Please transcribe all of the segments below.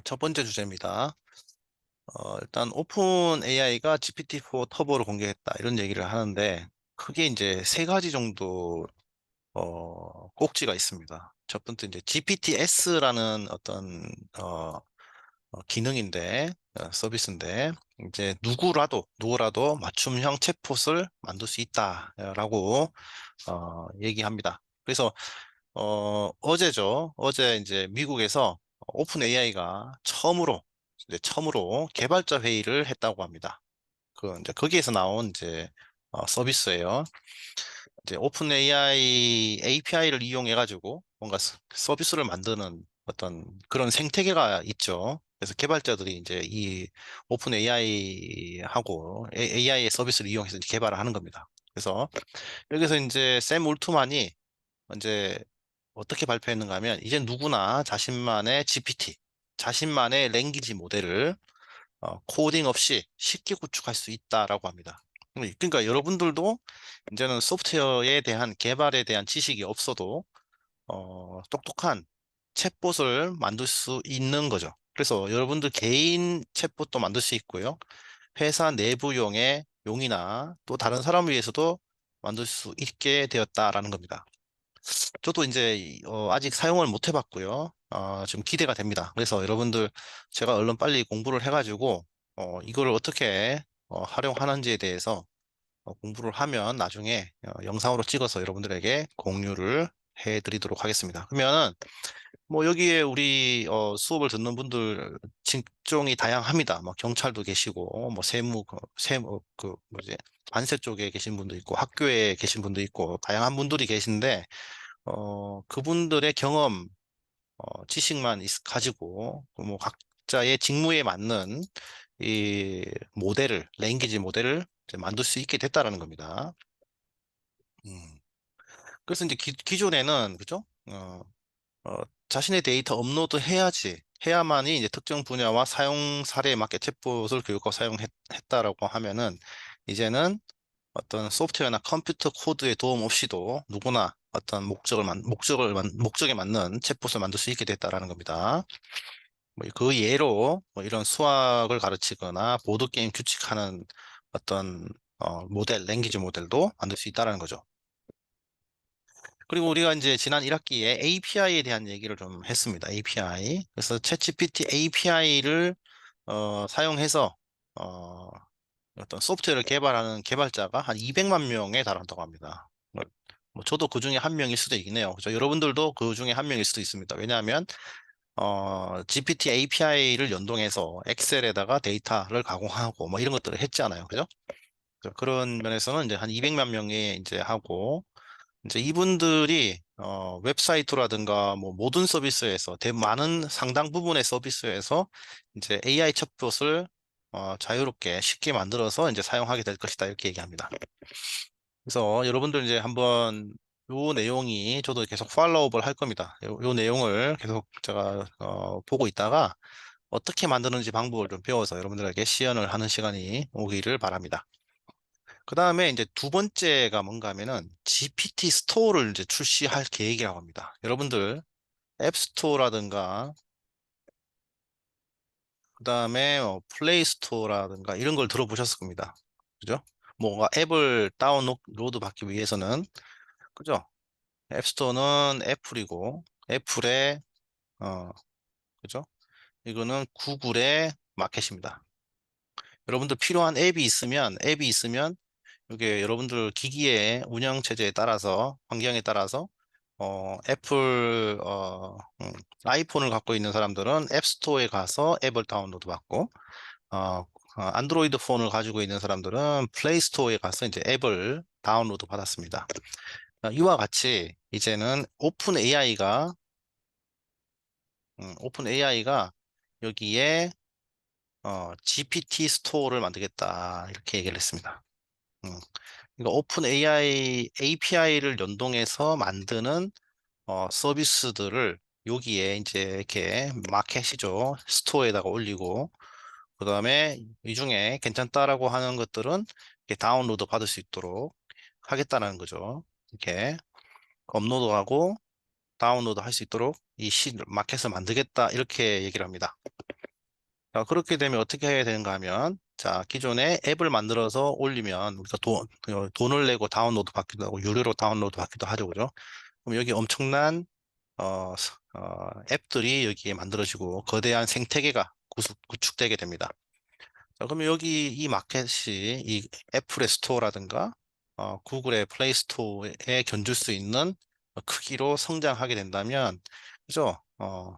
첫 번째 주제입니다. 일단 오픈 AI가 GPT-4 터보를 공개했다 이런 얘기를 하는데 크게 이제 세 가지 정도 꼭지가 있습니다. 첫 번째 이제 GPTS라는 어떤 어, 기능인데 서비스인데 이제 누구라도 맞춤형 챗봇을 만들 수 있다라고 얘기합니다. 그래서 어제 이제 미국에서 오픈 AI가 처음으로 개발자 회의를 했다고 합니다. 이제 거기에서 나온 이제 서비스예요. 이제 오픈 AI API를 이용해 가지고 뭔가 서비스를 만드는 어떤 그런 생태계가 있죠. 그래서 개발자들이 이제 이 오픈 AI하고 AI의 서비스를 이용해서 이제 개발을 하는 겁니다. 그래서 여기서 이제 샘 올트만이 이제 어떻게 발표했는가 하면 이제 누구나 자신만의 GPT, 자신만의 랭귀지 모델을 코딩 없이 쉽게 구축할 수 있다라고 합니다. 그러니까 여러분들도 이제는 소프트웨어에 대한 개발에 대한 지식이 없어도 똑똑한 챗봇을 만들 수 있는 거죠. 그래서 여러분들 개인 챗봇도 만들 수 있고요. 회사 내부용의 용이나 또 다른 사람을 위해서도 만들 수 있게 되었다라는 겁니다. 저도 이제 아직 사용을 못 해봤고요. 좀 기대가 됩니다. 그래서 여러분들 제가 얼른 빨리 공부를 해가지고 이거를 어떻게 활용하는지에 대해서 공부를 하면 나중에 영상으로 찍어서 여러분들에게 공유를 해드리도록 하겠습니다. 그러면은 뭐 여기에 우리 수업을 듣는 분들 직종이 다양합니다. 뭐 경찰도 계시고 뭐 세무 그 뭐지 관세 쪽에 계신 분도 있고 학교에 계신 분도 있고 다양한 분들이 계신데 그분들의 경험, 지식만 가지고, 뭐, 각자의 직무에 맞는 이 랭귀지 모델을 이제 만들 수 있게 됐다라는 겁니다. 음. 그래서 이제 기존에는, 그죠? 자신의 데이터 업로드 해야만이 이제 특정 분야와 사용 사례에 맞게 챗봇을 교육하고 사용했다라고 하면은, 이제는 어떤 소프트웨어나 컴퓨터 코드의 도움 없이도 누구나 어떤 목적에 맞는 챗봇을 만들 수 있게 됐다라는 겁니다. 뭐그 예로 뭐 이런 수학을 가르치거나 보드게임 규칙하는 어떤 랭귀지 모델도 만들 수 있다라는 거죠. 그리고 우리가 이제 지난 1학기에 API에 대한 얘기를 좀 했습니다. API. 그래서 챗GPT API를 사용해서 어, 어떤 소프트웨어를 개발하는 개발자가 한 200만 명에 달한다고 합니다. 뭐 저도 그 중에 한 명일 수도 있긴 해요. 그죠? 여러분들도 그 중에 한 명일 수도 있습니다. 왜냐하면 GPT API를 연동해서 엑셀에다가 데이터를 가공하고 뭐 이런 것들을 했잖아요. 그죠? 그런 면에서는 이제 한 200만 명이 이제 하고 이제 이분들이 웹사이트라든가 뭐 모든 서비스에서 많은 상당 부분의 서비스에서 이제 AI 챗봇을 자유롭게 쉽게 만들어서 이제 사용하게 될 것이다 이렇게 얘기합니다. 그래서 여러분들 이제 한번 요 내용이 저도 계속 팔로우업을 할 겁니다. 요 내용을 계속 제가 보고 있다가 어떻게 만드는지 방법을 좀 배워서 여러분들에게 시연을 하는 시간이 오기를 바랍니다. 그 다음에 이제 두 번째가 뭔가 하면은 GPT 스토어를 이제 출시할 계획이라고 합니다. 여러분들 앱 스토어라든가 그 다음에 플레이 스토어라든가 이런 걸 들어보셨을 겁니다. 그죠? 뭔가 앱을 다운로드 받기 위해서는 그죠? 앱 스토어는 애플이고 애플의 어 그죠? 이거는 구글의 마켓입니다. 여러분들 필요한 앱이 있으면 이게 여러분들 기기의 운영 체제에 따라서 환경에 따라서 애플 아이폰을 갖고 있는 사람들은 앱스토어에 가서 앱을 다운로드 받고 안드로이드 폰을 가지고 있는 사람들은 플레이 스토어에 가서 이제 앱을 다운로드 받았습니다. 이와 같이 이제는 오픈 AI가 여기에 GPT 스토어를 만들겠다 이렇게 얘기를 했습니다. 음. 그러니까 오픈 AI API를 연동해서 만드는 서비스들을 여기에 이제 이렇게 마켓이죠. 스토어에다가 올리고 그다음에 이 중에 괜찮다라고 하는 것들은 이렇게 다운로드 받을 수 있도록 하겠다는 거죠. 이렇게 업로드하고 다운로드 할 수 있도록 마켓을 만들겠다 이렇게 얘기를 합니다. 자, 그렇게 되면 어떻게 해야 되는가 하면, 자, 기존에 앱을 만들어서 올리면 우리가 돈을 내고 다운로드 받기도 하고 유료로 다운로드 받기도 하죠, 그죠? 그럼 여기 엄청난 앱들이 여기에 만들어지고 거대한 생태계가 구축되게 됩니다. 자, 그러면 여기 이 마켓이 이 애플의 스토어라든가 구글의 플레이 스토어에 견줄 수 있는 크기로 성장하게 된다면, 그죠?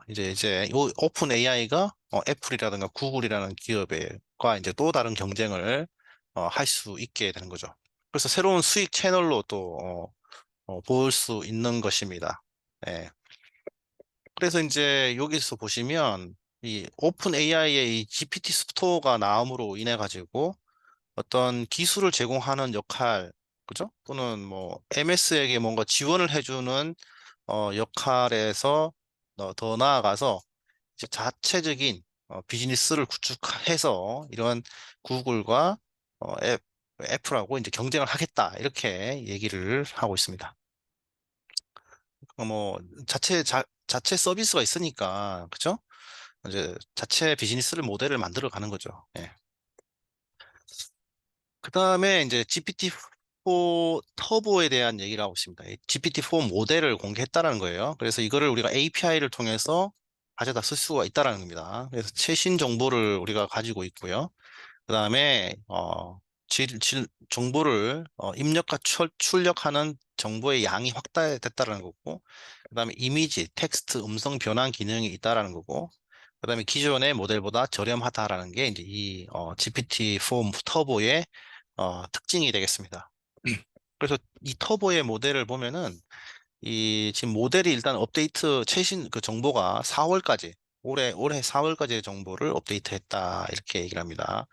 이제 이 오픈 AI가 애플이라든가 구글이라는 기업과 이제 또 다른 경쟁을 할 수 있게 되는 거죠. 그래서 새로운 수익 채널로 또 볼 수 있는 것입니다. 네. 그래서 이제 여기서 보시면 이 오픈 AI의 이 GPT 스토어가 나옴으로 인해 가지고 어떤 기술을 제공하는 역할, 그죠? 또는 뭐 MS에게 뭔가 지원을 해주는 역할에서 더 나아가서 이제 자체적인 비즈니스를 구축해서 이런 구글과 애플하고 이제 경쟁을 하겠다 이렇게 얘기를 하고 있습니다. 뭐 자체 서비스가 있으니까 그죠? 이제 자체 비즈니스를 모델을 만들어 가는 거죠. 예. 그 다음에 이제 GPT-4 터보에 대한 얘기를 하고 있습니다. GPT-4 모델을 공개했다라는 거예요. 그래서 이거를 우리가 API를 통해서 가져다 쓸 수가 있다라는 겁니다. 그래서 최신 정보를 우리가 가지고 있고요. 그 다음에 정보를 입력과 출력하는 정보의 양이 확대됐다라는 거고, 그 다음에 이미지, 텍스트, 음성 변환 기능이 있다라는 거고, 그 다음에 기존의 모델보다 저렴하다라는 게 이제 이 GPT-4 터보의 특징이 되겠습니다. 그래서 이 터보의 모델을 보면은 이 지금 모델이 일단 업데이트 최신 그 정보가 4월까지 올해 4월까지의 정보를 업데이트했다 이렇게 얘기를 합니다.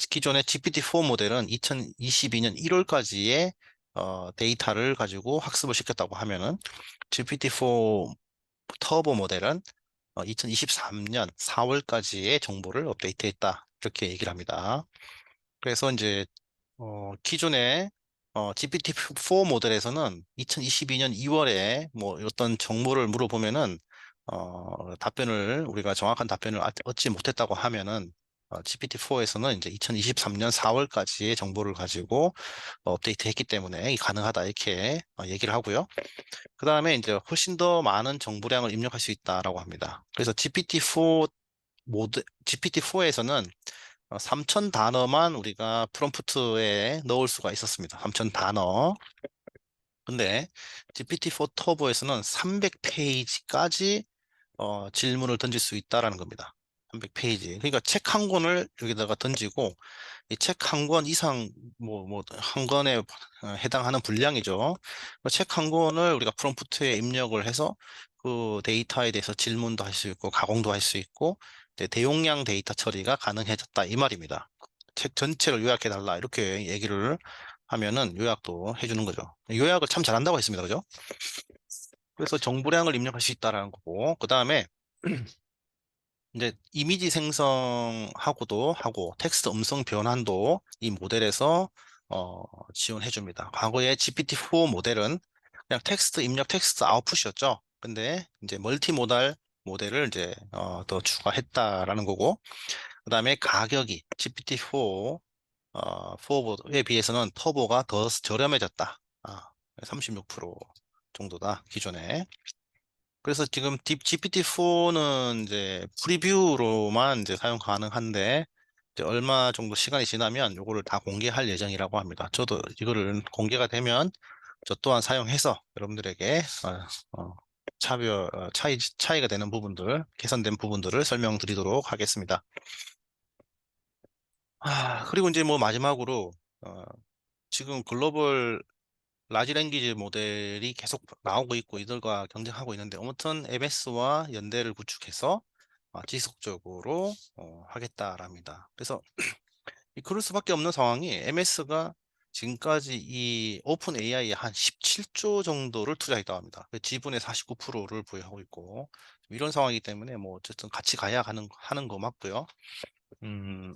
기존의 GPT-4 모델은 2022년 1월까지의 데이터를 가지고 학습을 시켰다고 하면은 GPT-4 터보 모델은 2023년 4월까지의 정보를 업데이트했다 이렇게 얘기를 합니다. 그래서 이제 기존의 GPT-4 모델에서는 2022년 2월에 뭐 어떤 정보를 물어보면은 우리가 정확한 답변을 얻지 못했다고 하면은 GPT-4에서는 이제 2023년 4월까지의 정보를 가지고 업데이트했기 때문에 이게 가능하다 이렇게 얘기를 하고요. 그 다음에 이제 훨씬 더 많은 정보량을 입력할 수 있다라고 합니다. 그래서 GPT-4에서는 3천 단어만 우리가 프롬프트에 넣을 수가 있었습니다. 3천 단어. 근데 GPT-4 터보에서는 300페이지까지 질문을 던질 수 있다라는 겁니다. 300페이지. 그러니까 책 한 권을 여기다가 던지고 이 책 한 권 이상 한 권에 해당하는 분량이죠. 책 한 권을 우리가 프롬프트에 입력을 해서 그 데이터에 대해서 질문도 할 수 있고 가공도 할 수 있고 이제 대용량 데이터 처리가 가능해졌다 이 말입니다. 책 전체를 요약해 달라 이렇게 얘기를 하면은 요약도 해주는 거죠. 요약을 참 잘한다고 했습니다. 그죠? 그래서 정보량을 입력할 수 있다라는 거고 그 다음에 이제 이미지 생성하고도 하고 텍스트 음성 변환도 이 모델에서 어, 지원해 줍니다. 과거에 GPT-4 모델은 그냥 텍스트 입력 텍스트 아웃풋이었죠. 근데 이제 멀티모달 모델을 이제 더 추가했다라는 거고 그다음에 가격이 GPT-4 4에 비해서는 터보가 더 저렴해졌다. 36% 정도다 기존에. 그래서 지금 딥 GPT-4는 이제 프리뷰로만 이제 사용 가능한데 이제 얼마 정도 시간이 지나면 이거를 다 공개할 예정이라고 합니다. 저도 이거를 공개가 되면 저 또한 사용해서 여러분들에게 차이가 되는 부분들, 개선된 부분들을 설명드리도록 하겠습니다. 그리고 이제 뭐 마지막으로 어, 지금 글로벌 라지 랭귀지 모델이 계속 나오고 있고 이들과 경쟁하고 있는데 아무튼 MS와 연대를 구축해서 지속적으로 하겠다랍니다. 그래서 그럴 수밖에 없는 상황이 MS가 지금까지 이 오픈 AI에 한 17조 정도를 투자했다고 합니다. 그 지분의 49%를 보유하고 있고 이런 상황이기 때문에 뭐 어쨌든 같이 가야 하는 거 맞고요. 음,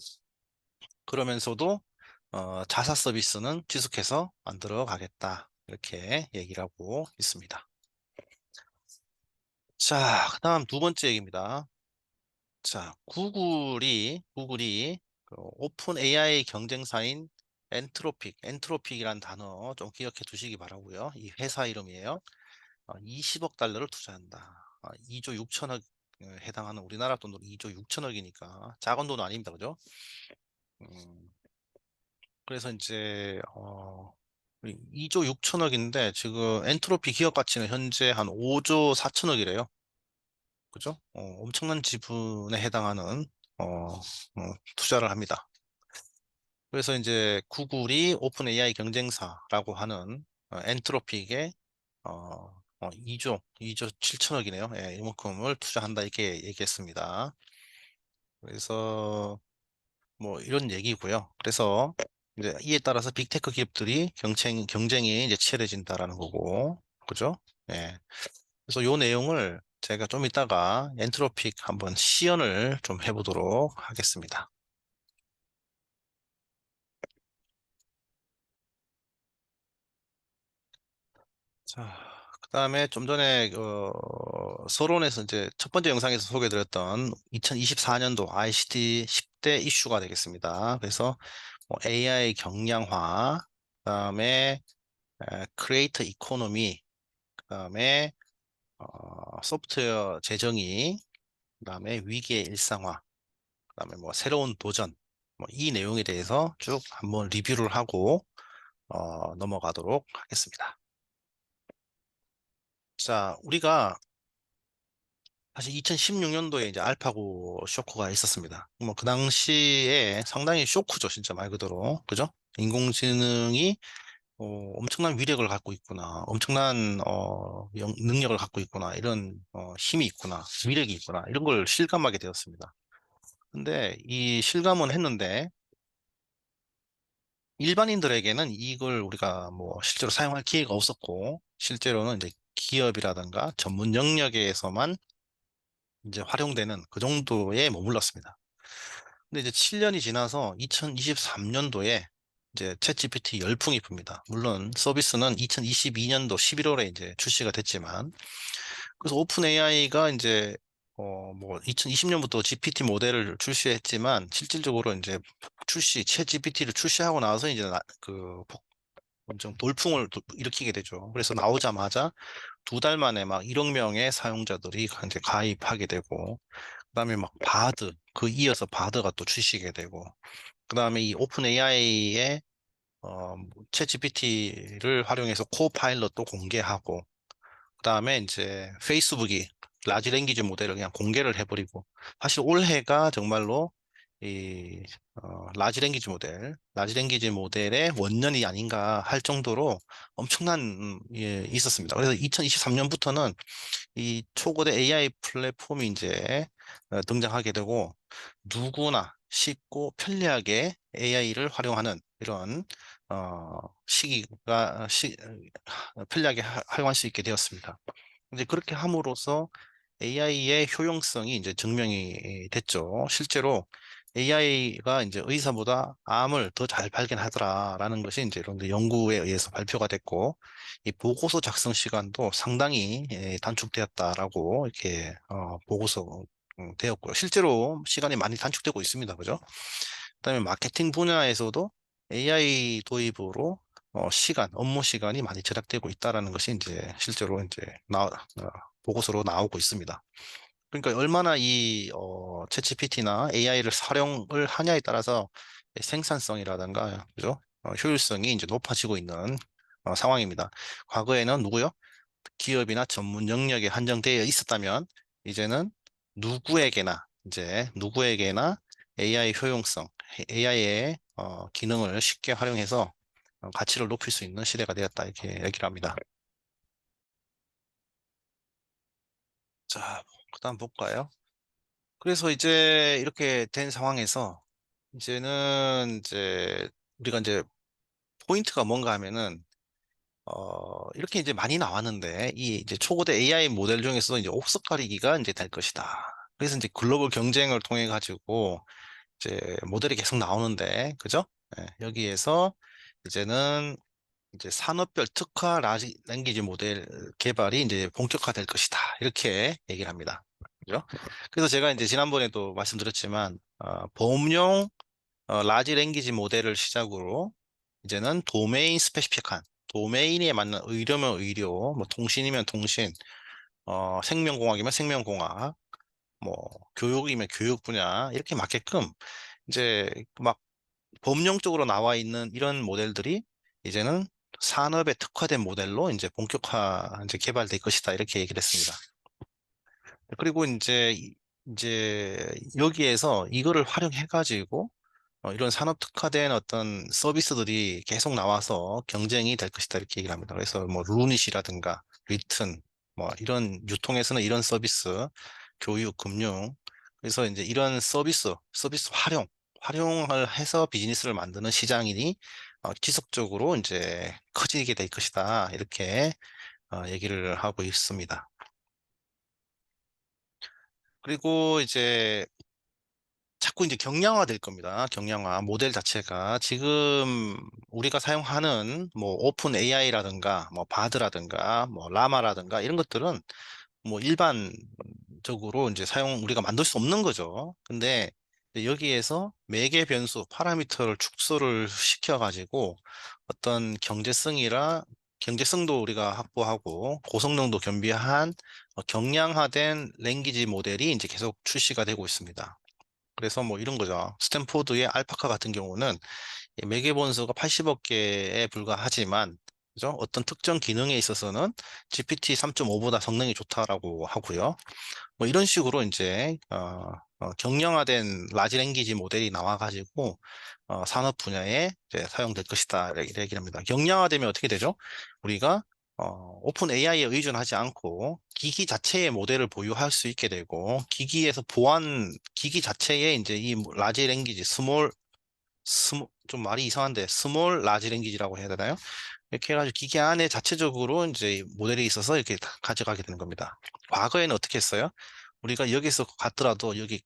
그러면서도 자사 서비스는 지속해서 만들어 가겠다. 이렇게 얘기를 하고 있습니다. 자, 그다음 두 번째 얘기입니다. 자, 구글이 그 오픈 AI 경쟁사인 엔트로픽이라는 단어 좀 기억해 두시기 바라고요. 이 회사 이름이에요. 20억 달러를 투자한다. 2조 6천억 해당하는 우리나라 돈으로 2조 6천억이니까 작은 돈은 아닙니다. 그죠? 음, 그래서 이제 2조 6천억인데 지금 엔트로피 기업 가치는 현재 한 5조 4천억이래요. 그죠? 엄청난 지분에 해당하는 투자를 합니다. 그래서 이제 구글이 오픈 AI 경쟁사라고 하는 엔트로픽에 2조 7천억이네요. 예, 이만큼을 투자한다 이렇게 얘기했습니다. 그래서 뭐 이런 얘기고요. 그래서 이제 이에 따라서 빅테크 기업들이 경쟁이 이제 치열해진다라는 거고, 그죠? 예. 그래서 요 내용을 제가 좀 이따가 엔트로픽 한번 시연을 좀 해보도록 하겠습니다. 자, 그다음에 좀 전에 서론에서 이제 첫 번째 영상에서 소개드렸던 2024년도 ICT 10대 이슈가 되겠습니다. 그래서 뭐 AI 경량화, 그다음에 크리에이터 이코노미, 그다음에 소프트웨어 재정의, 그다음에 위기의 일상화, 그다음에 뭐 새로운 도전, 뭐 이 내용에 대해서 쭉 한번 리뷰를 하고 넘어가도록 하겠습니다. 자, 우리가 사실 2016년도에 이제 알파고 쇼크가 있었습니다. 뭐 그 당시에 상당히 쇼크죠, 진짜 말 그대로. 그죠? 인공지능이 엄청난 위력을 갖고 있구나, 엄청난 능력을 갖고 있구나, 이런 힘이 있구나, 위력이 있구나, 이런 걸 실감하게 되었습니다. 근데 이 실감은 했는데 일반인들에게는 이걸 우리가 뭐 실제로 사용할 기회가 없었고, 실제로는 이제 기업이라든가 전문 영역에서만 이제 활용되는 그 정도에 머물렀습니다. 근데 이제 7년이 지나서 2023년도에 이제 챗GPT 열풍이 붑니다. 물론 서비스는 2022년도 11월에 이제 출시가 됐지만, 그래서 오픈 AI가 이제 뭐 2020년부터 GPT 모델을 출시했지만 실질적으로 이제 챗 GPT를 출시하고 나서 이제 엄청 돌풍을 일으키게 되죠. 그래서 나오자마자 2달 만에 막 1억 명의 사용자들이 이제 가입하게 되고, 그다음에 막 이어서 바드가 또 출시게 되고, 그다음에 이 오픈 AI의 챗 GPT를 활용해서 코파일럿도 공개하고, 그다음에 이제 페이스북이 라지 랭귀지 모델을 그냥 공개를 해버리고, 사실 올해가 정말로 이 라지 랭귀지 모델의 원년이 아닌가 할 정도로 엄청난 있었습니다. 그래서 2023년부터는 이 초거대 AI 플랫폼이 이제 등장하게 되고, 누구나 쉽고 편리하게 AI를 활용하는 이런 편리하게 활용할 수 있게 되었습니다. 이제 그렇게 함으로써 AI의 효용성이 이제 증명이 됐죠. 실제로 AI가 이제 의사보다 암을 더 잘 발견하더라라는 것이 이제 이런 연구에 의해서 발표가 됐고, 이 보고서 작성 시간도 상당히 단축되었다라고 이렇게 보고서 되었고요. 실제로 시간이 많이 단축되고 있습니다. 그죠? 그다음에 마케팅 분야에서도 AI 도입으로 업무 시간이 많이 절약되고 있다라는 것이 이제 실제로 이제 보고서로 나오고 있습니다. 그러니까 얼마나 이 챗GPT나 AI를 활용을 하냐에 따라서 생산성이라든가, 그죠? 효율성이 이제 높아지고 있는 상황입니다. 과거에는 누구요? 기업이나 전문 영역에 한정되어 있었다면, 이제는 누구에게나 AI 효용성, AI의 기능을 쉽게 활용해서 가치를 높일 수 있는 시대가 되었다 이렇게 얘기를 합니다. 자, 그다음 볼까요? 그래서 이제 이렇게 된 상황에서 이제 우리가 이제 포인트가 뭔가 하면은 이렇게 이제 많이 나왔는데, 이 이제 초고대 AI 모델 중에서 이제 옥석 가리기가 이제 될 것이다. 그래서 이제 글로벌 경쟁을 통해 가지고 이제 모델이 계속 나오는데, 그죠? 여기에서 이제는 이제 산업별 특화 라지 랭귀지 모델 개발이 이제 본격화될 것이다. 이렇게 얘기를 합니다. 그죠? 그래서 제가 이제 지난번에도 말씀드렸지만, 보험용 라지 랭귀지 모델을 시작으로 이제는 도메인 스페시픽한, 도메인에 맞는 의료면 의료, 뭐 통신이면 통신, 생명공학이면 생명공학, 뭐 교육이면 교육 분야 이렇게 맞게끔 이제 막 법령 쪽으로 나와 있는 이런 모델들이 이제는 산업에 특화된 모델로 이제 본격화 이제 개발될 것이다 이렇게 얘기를 했습니다. 그리고 이제 여기에서 이거를 활용해 가지고 이런 산업 특화된 어떤 서비스들이 계속 나와서 경쟁이 될 것이다 이렇게 얘기를 합니다. 그래서 뭐 루닛이라든가 리튼 뭐 이런 유통에서는 이런 서비스, 교육, 금융 그래서 이제 이런 서비스 활용을 해서 비즈니스를 만드는 시장이니 지속적으로 이제 커지게 될 것이다 이렇게 얘기를 하고 있습니다. 그리고 이제 자꾸 이제 경량화 될 겁니다. 경량화 모델 자체가 지금 우리가 사용하는 뭐 오픈 AI라든가 뭐 바드라든가 뭐 라마라든가 이런 것들은 뭐 일반적으로 이제 우리가 만들 수 없는 거죠. 근데 이제 여기에서 매개 변수 파라미터를 축소를 시켜 가지고 어떤 경제성도 우리가 확보하고 고성능도 겸비한 경량화된 랭귀지 모델이 이제 계속 출시가 되고 있습니다. 그래서 뭐 이런 거죠. 스탠포드의 알파카 같은 경우는 매개 번수가 80억 개에 불과하지만 그죠? 어떤 특정 기능에 있어서는 GPT 3.5보다 성능이 좋다라고 하고요. 뭐 이런 식으로 이제 경량화된 라지 랭귀지 모델이 나와가지고 산업 분야에 이제 사용될 것이다 이렇게 얘기를 합니다. 경량화되면 어떻게 되죠? 우리가 오픈 AI에 의존하지 않고 기기 자체의 모델을 보유할 수 있게 되고 기기 자체에 이제 이 라지 랭귀지 좀 말이 이상한데 스몰 라지 랭귀지라고 해야 되나요? 이렇게 해가지고 기계 안에 자체적으로 이제 모델이 있어서 이렇게 다 가져가게 되는 겁니다. 과거에는 어떻게 했어요? 우리가 여기서 갔더라도 여기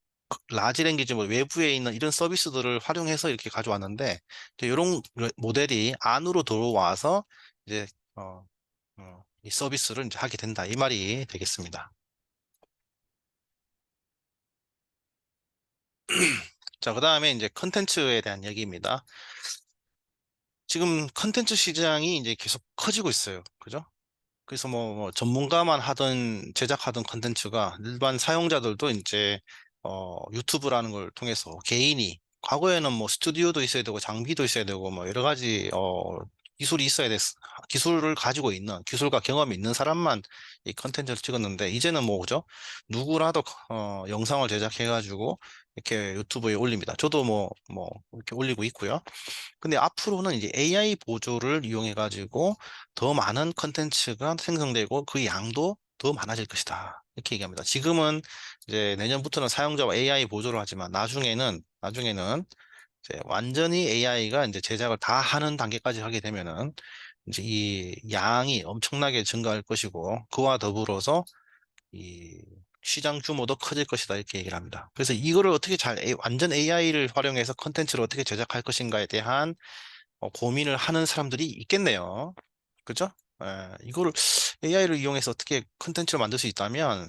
라지 랭귀지 뭐 외부에 있는 이런 서비스들을 활용해서 이렇게 가져왔는데 이제 이런 모델이 안으로 들어와서 이제 이 서비스를 이제 하게 된다 이 말이 되겠습니다. 자, 그다음에 이제 컨텐츠에 대한 얘기입니다. 지금 컨텐츠 시장이 이제 계속 커지고 있어요. 그죠? 그래서 뭐 전문가만 제작하던 컨텐츠가 일반 사용자들도 이제 유튜브라는 걸 통해서 개인이 과거에는 뭐 스튜디오도 있어야 되고 장비도 있어야 되고 뭐 여러 가지 기술이 있어야 기술을 가지고 있는 기술과 경험이 있는 사람만 이 컨텐츠를 찍었는데 이제는 뭐 그죠? 누구라도 영상을 제작해 가지고 이렇게 유튜브에 올립니다. 저도 뭐 이렇게 올리고 있고요. 근데 앞으로는 이제 AI 보조를 이용해 가지고 더 많은 컨텐츠가 생성되고 그 양도 더 많아질 것이다. 이렇게 얘기합니다. 지금은 이제 내년부터는 사용자와 AI 보조를 하지만 나중에는 이제 완전히 AI가 이제 제작을 다 하는 단계까지 하게 되면은 이제 이 양이 엄청나게 증가할 것이고 그와 더불어서 이 시장 규모도 커질 것이다 이렇게 얘기를 합니다. 그래서 이거를 어떻게 완전 AI를 활용해서 컨텐츠를 어떻게 제작할 것인가에 대한 고민을 하는 사람들이 있겠네요. 그죠? 이거를 AI를 이용해서 어떻게 컨텐츠를 만들 수 있다면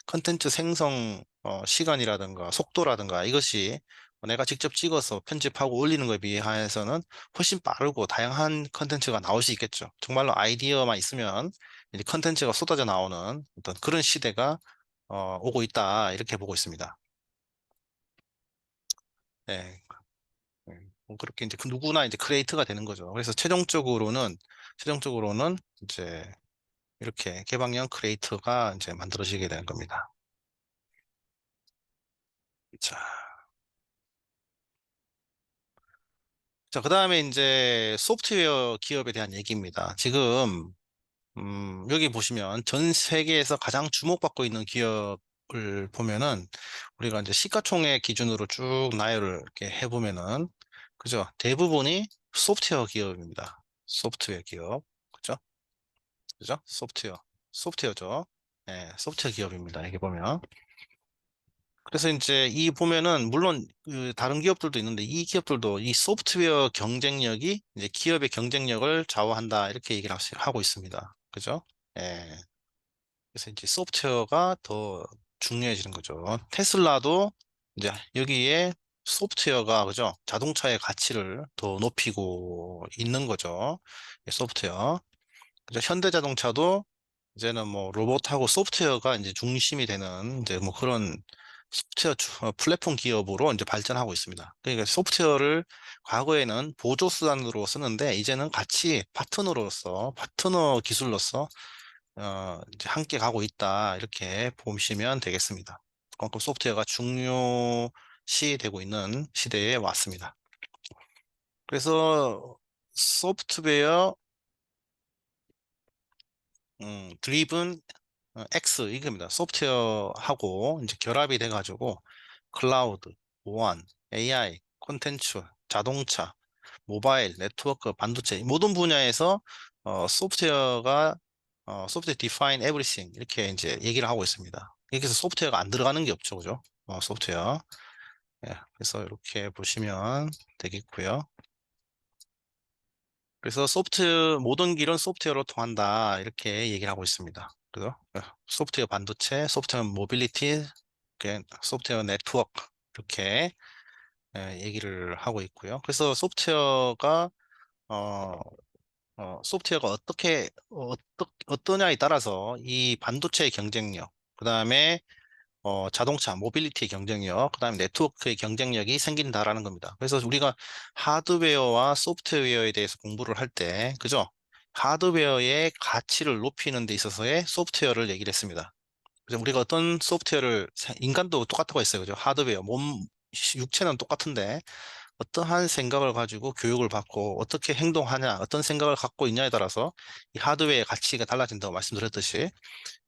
컨텐츠 생성 시간이라든가 속도라든가 이것이 내가 직접 찍어서 편집하고 올리는 것에 비해서는 훨씬 빠르고 다양한 컨텐츠가 나올 수 있겠죠. 정말로 아이디어만 있으면 이제 컨텐츠가 쏟아져 나오는 어떤 그런 시대가 오고 있다 이렇게 보고 있습니다. 네. 뭐 그렇게 이제 그 누구나 이제 크리에이터가 되는 거죠. 그래서 최종적으로는 이제 이렇게 개방형 크리에이터가 이제 만들어지게 되는 겁니다. 자, 그다음에 이제 소프트웨어 기업에 대한 얘기입니다. 지금 여기 보시면 전 세계에서 가장 주목받고 있는 기업을 보면은 우리가 이제 시가총액 기준으로 쭉 나열을 이렇게 해보면은 그죠? 대부분이 소프트웨어 기업입니다. 소프트웨어 기업. 그죠? 그죠? 소프트웨어죠. 네, 소프트웨어 기업입니다. 이게 보면. 그래서 이제 이 보면은 물론 그 다른 기업들도 있는데 이 기업들도 이 소프트웨어 경쟁력이 이제 기업의 경쟁력을 좌우한다 이렇게 얘기를 하고 있습니다. 그죠? 예. 그래서 이제 소프트웨어가 더 중요해지는 거죠. 테슬라도 이제 여기에 소프트웨어가, 그죠? 자동차의 가치를 더 높이고 있는 거죠. 이 소프트웨어. 그죠? 현대자동차도 이제는 뭐 로봇하고 소프트웨어가 이제 중심이 되는 이제 뭐 그런 소프트웨어 플랫폼 기업으로 이제 발전하고 있습니다. 그러니까 소프트웨어를 과거에는 보조 수단으로 쓰는데 이제는 같이 파트너로서, 파트너 기술로서 이제 함께 가고 있다. 이렇게 보시면 되겠습니다. 그만큼 소프트웨어가 중요시 되고 있는 시대에 왔습니다. 그래서 소프트웨어 드리븐 X 이겁니다. 소프트웨어하고 이제 결합이 돼가지고 클라우드, 보안, AI, 콘텐츠, 자동차, 모바일, 네트워크, 반도체 이 모든 분야에서 소프트웨어가 소프트웨어 디파인 에브리띵 이렇게 이제 얘기를 하고 있습니다. 여기서 소프트웨어가 안 들어가는 게 없죠, 그죠? 소프트웨어. 예, 그래서 이렇게 보시면 되겠고요. 그래서 모든 길은 소프트웨어로 통한다 이렇게 얘기를 하고 있습니다. 그죠? 소프트웨어 반도체, 소프트웨어 모빌리티, 소프트웨어 네트워크 이렇게 얘기를 하고 있고요. 그래서 어, 소프트웨어가 어떠냐에 따라서 이 반도체의 경쟁력, 그 다음에 자동차, 모빌리티의 경쟁력, 그 다음에 네트워크의 경쟁력이 생긴다라는 겁니다. 그래서 우리가 하드웨어와 소프트웨어에 대해서 공부를 할 때, 그죠? 하드웨어의 가치를 높이는 데 있어서의 소프트웨어를 얘기를 했습니다. 그래서 우리가 어떤 인간도 똑같다고 했어요. 그죠? 하드웨어, 육체는 똑같은데, 어떠한 생각을 가지고 교육을 받고 어떻게 행동하냐, 어떤 생각을 갖고 있냐에 따라서 이 하드웨어의 가치가 달라진다고 말씀드렸듯이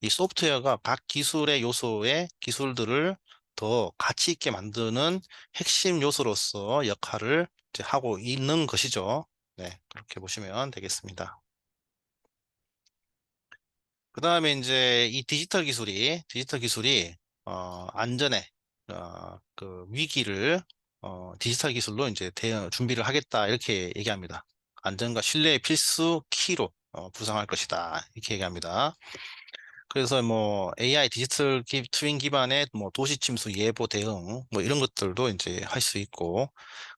이 소프트웨어가 각 기술의 요소의 기술들을 더 가치 있게 만드는 핵심 요소로서 역할을 이제 하고 있는 것이죠. 네, 그렇게 보시면 되겠습니다. 그 다음에 이제 이 디지털 기술이, 안전에, 그 위기를, 디지털 기술로 이제 준비를 하겠다. 이렇게 얘기합니다. 안전과 신뢰의 필수 키로, 부상할 것이다. 이렇게 얘기합니다. 그래서 뭐 AI 디지털 트윈 기반의 뭐 도시 침수 예보 대응 뭐 이런 것들도 이제 할 수 있고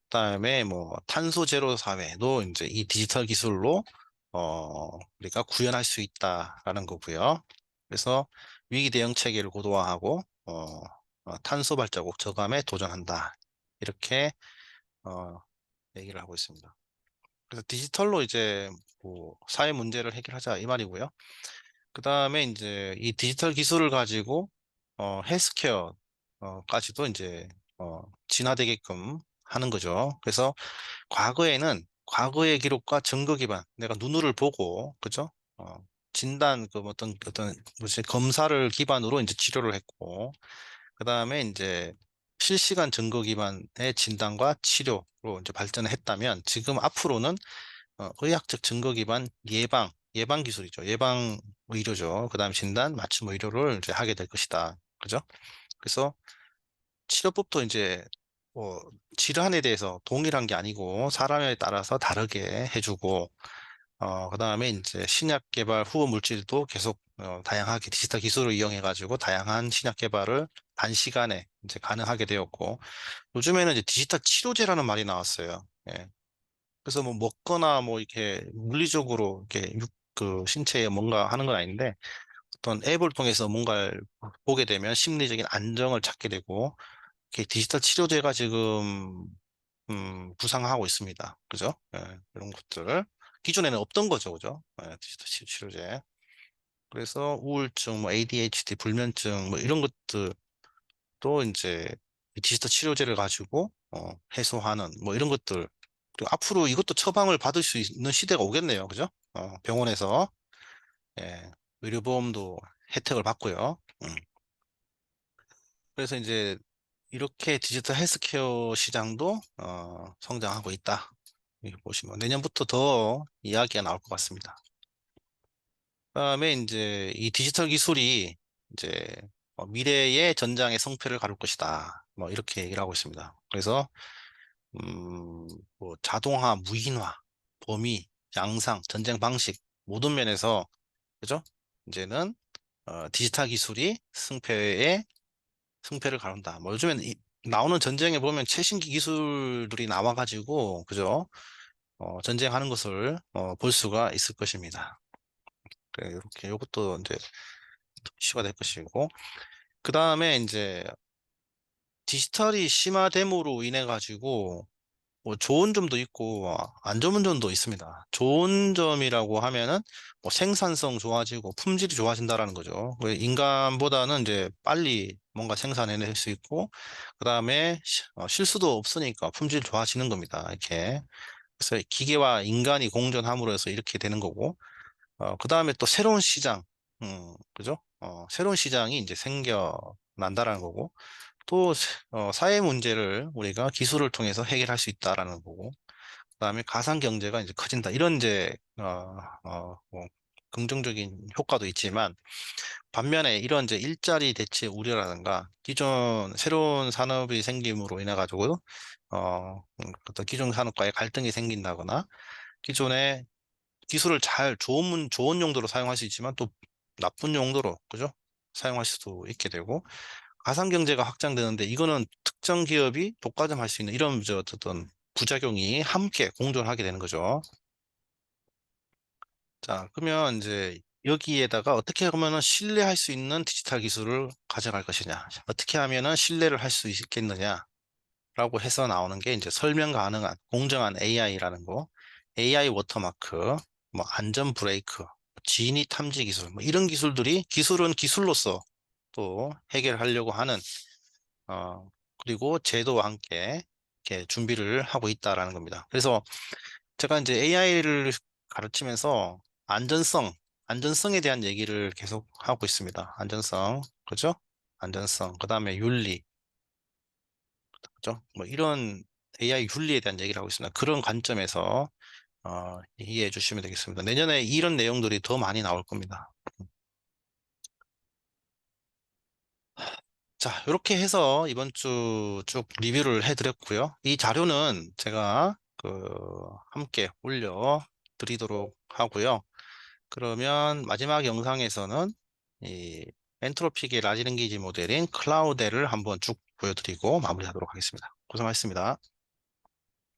그다음에 뭐 탄소 제로 사회도 이제 이 디지털 기술로 우리가 구현할 수 있다라는 거고요. 그래서 위기 대응 체계를 고도화하고 탄소 발자국 저감에 도전한다. 이렇게 어, 얘기를 하고 있습니다. 그래서 디지털로 이제 뭐 사회 문제를 해결하자 이 말이고요. 그 다음에 이제 이 디지털 기술을 가지고 헬스케어까지도 이제 진화되게끔 하는 거죠. 그래서 과거의 기록과 증거 기반, 내가 눈으로 보고, 그죠? 어, 진단, 어떤, 무슨 검사를 기반으로 이제 치료를 했고, 그 다음에 이제 실시간 증거 기반의 진단과 치료로 이제 발전을 했다면, 지금 앞으로는 의학적 증거 기반 예방 기술이죠. 예방 의료죠. 그 다음에 진단, 맞춤 의료를 이제 하게 될 것이다. 그죠? 그래서 치료법도 이제 뭐 질환에 대해서 동일한 게 아니고 사람에 따라서 다르게 해주고 그다음에 이제 신약 개발 후보 물질도 계속 다양하게 디지털 기술을 이용해 가지고 다양한 신약 개발을 단시간에 이제 가능하게 되었고 요즘에는 이제 디지털 치료제라는 말이 나왔어요. 예. 그래서 뭐 먹거나 뭐 이렇게 물리적으로 이렇게 그 신체에 뭔가 하는 건 아닌데 어떤 앱을 통해서 뭔가를 보게 되면 심리적인 안정을 찾게 되고 이렇게 디지털 치료제가 지금 부상하고 있습니다. 그죠? 예, 이런 것들 기존에는 없던 거죠, 그죠? 예, 디지털 치료제. 그래서 우울증, 뭐 ADHD, 불면증, 뭐 이런 것들도 이제 이 디지털 치료제를 가지고 해소하는 뭐 이런 것들. 그리고 앞으로 이것도 처방을 받을 수 있는 시대가 오겠네요, 그죠? 병원에서 예, 의료보험도 혜택을 받고요. 그래서 이제 이렇게 디지털 헬스케어 시장도 성장하고 있다. 이렇게 보시면 내년부터 더 이야기가 나올 것 같습니다. 그다음에 이제 이 디지털 기술이 이제 미래의 전장의 성패를 가를 것이다. 뭐 이렇게 얘기를 하고 있습니다. 그래서 음, 뭐 자동화, 무인화, 범위, 양상, 전쟁 방식 모든 면에서 그죠? 이제는 디지털 기술이 승패를 가른다. 뭐 요즘엔 나오는 전쟁에 보면 최신기 기술들이 나와가지고, 그죠? 전쟁하는 것을 볼 수가 있을 것입니다. 그래, 이렇게 이것도 이제 이슈가 될 것이고, 그 다음에 이제 디지털이 심화됨으로 인해 가지고 뭐 좋은 점도 있고 안 좋은 점도 있습니다. 좋은 점이라고 하면은 뭐 생산성 좋아지고 품질이 좋아진다라는 거죠. 왜 인간보다는 이제 빨리 뭔가 생산해낼 수 있고 그다음에 실수도 없으니까 품질 좋아지는 겁니다. 이렇게. 그래서 기계와 인간이 공존함으로 해서 이렇게 되는 거고 그다음에 또 새로운 시장 그죠? 새로운 시장이 이제 생겨난다라는 거고 또 사회 문제를 우리가 기술을 통해서 해결할 수 있다라는 거고 그다음에 가상 경제가 이제 커진다. 이런 이제 뭐 긍정적인 효과도 있지만 반면에 이런 이제 일자리 대체 우려라든가 기존 새로운 산업이 생김으로 인해 가지고 어떤 기존 산업과의 갈등이 생긴다거나 기존의 기술을 잘 좋은 용도로 사용할 수 있지만 또 나쁜 용도로 그죠? 사용할 수도 있게 되고 가상 경제가 확장되는데 이거는 특정 기업이 독과점할 수 있는 이런 저 어떤 부작용이 함께 공존하게 되는 거죠. 자, 그러면 이제 여기에다가 어떻게 하면은 신뢰할 수 있는 디지털 기술을 가져갈 것이냐, 어떻게 하면은 신뢰를 할 수 있겠느냐라고 해서 나오는 게 이제 설명 가능한 공정한 AI라는 거, AI 워터마크, 뭐 안전 브레이크, 진위 탐지 기술, 뭐 이런 기술들이 기술은 기술로서 또 해결하려고 하는 그리고 제도와 함께 이렇게 준비를 하고 있다라는 겁니다. 그래서 제가 이제 AI를 가르치면서 안전성에 대한 얘기를 계속 하고 있습니다. 안전성, 그죠? 안전성, 그 다음에 윤리, 그죠? 뭐 이런 AI 윤리에 대한 얘기를 하고 있습니다. 그런 관점에서 이해해 주시면 되겠습니다. 내년에 이런 내용들이 더 많이 나올 겁니다. 자, 이렇게 해서 이번 주 쭉 리뷰를 해드렸고요. 이 자료는 제가 함께 올려드리도록 하고요. 그러면 마지막 영상에서는 이 엔트로피계 라지 랭귀지 모델인 클라우데를 한번 쭉 보여드리고 마무리하도록 하겠습니다. 고생하셨습니다.